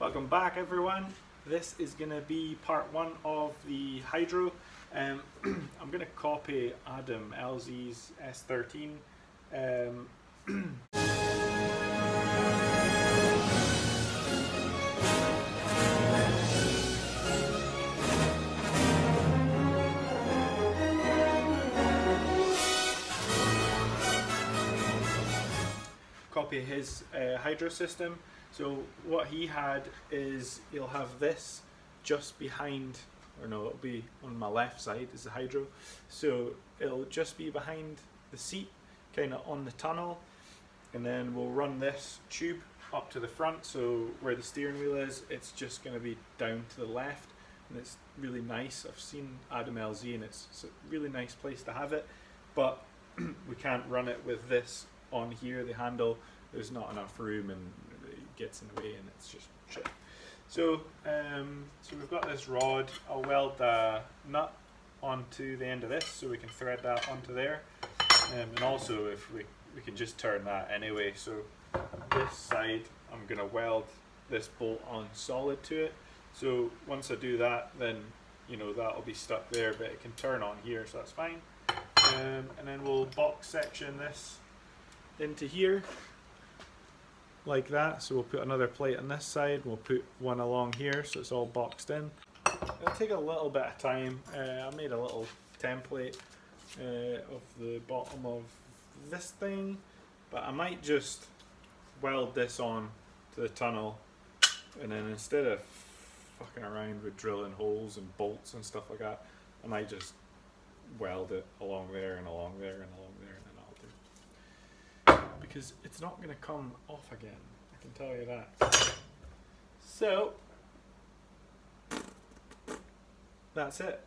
Welcome back everyone. This is going to be part one of the hydro. I'm going to copy Adam LZ's S13. Copy his hydro system. So what he had is he'll have this just behind, or no, it'll be on my left side is the hydro. So it'll just be behind the seat, kind of on the tunnel, and then we'll run this tube up to the front. So where the steering wheel is, it's just going to be down to the left, and it's really nice. I've seen Adam LZ and it's a really nice place to have it, but we can't run it with this on here, the handle. There's not enough room and it gets in the way and it's just shit. So we've got this rod. I'll weld the nut onto the end of this so we can thread that onto there, and also if we can just turn that anyway. So this side I'm going to weld this bolt on solid to it, so once I do that, then you know that'll be stuck there, but it can turn on here, so that's fine. And then we'll box section this into here like that. So we'll put another plate on this side, we'll put one along here so it's all boxed in. It'll take a little bit of time. I made a little template of the bottom of this thing, but I might just weld this on to the tunnel, and then instead of fucking around with drilling holes and bolts and stuff like that, I might just weld it along there and along there and along there, and then I'll do, because it's not going to come off again, I can tell you that. So that's it.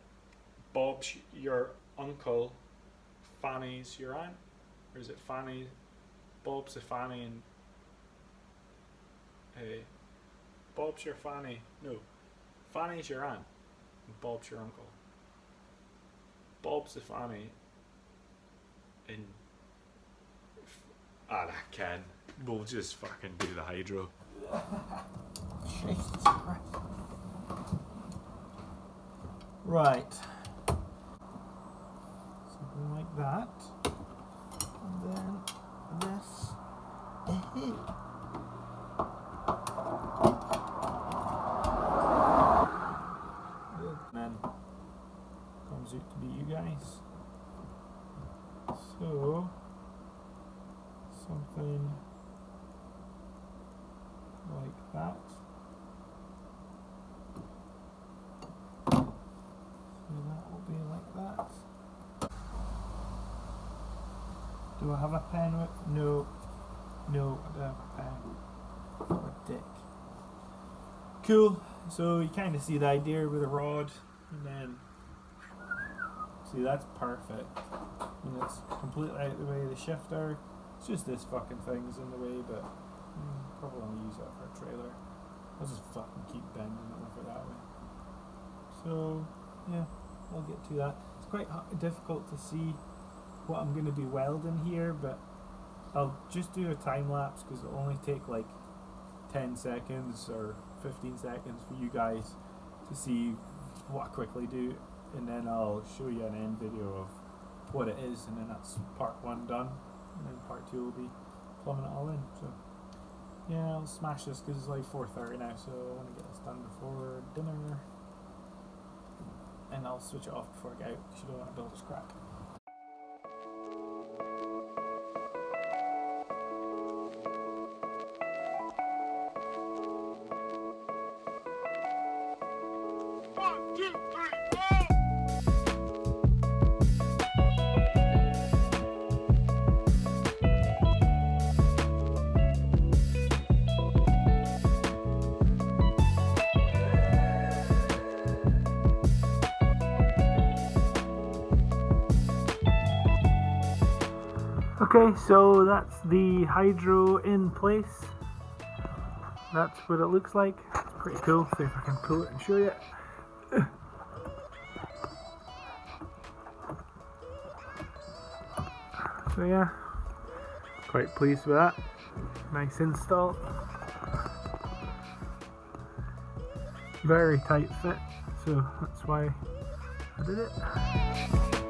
Bob's your uncle, Fanny's your aunt, or is it Fanny? Bob's a Fanny and Bob's your Fanny. No, Fanny's your aunt and Bob's your uncle. Bob's the Fanny and I can. We'll just fucking do the hydro. Jesus Christ. Right. Something like that. And then this. And then comes out to be you guys. So something like that. So that will be like that. Do I have a pen with? No, I don't have a pen. I'm a dick. Cool. So you kind of see the idea with a rod, and then see that's perfect. And it's completely out of the way of the shifter. It's just this fucking thing's in the way, but probably want to use that for a trailer. I'll just fucking keep bending it over that way. So yeah, I'll get to that. It's quite difficult to see what I'm going to be welding here, but I'll just do a time lapse because it'll only take like 10 seconds or 15 seconds for you guys to see what I quickly do, and then I'll show you an end video of what it is, and then that's part one done, and then part two will be plumbing it all in. So yeah, I'll smash this because it's like 4:30 now, so I want to get this done before dinner, and I'll switch it off before I get out because you don't want to build a scrap. Okay, so that's the hydro in place. That's what it looks like. It's pretty cool. See if I can pull it and show you. So yeah, quite pleased with that. Nice install. very tight fit, so that's why I did it.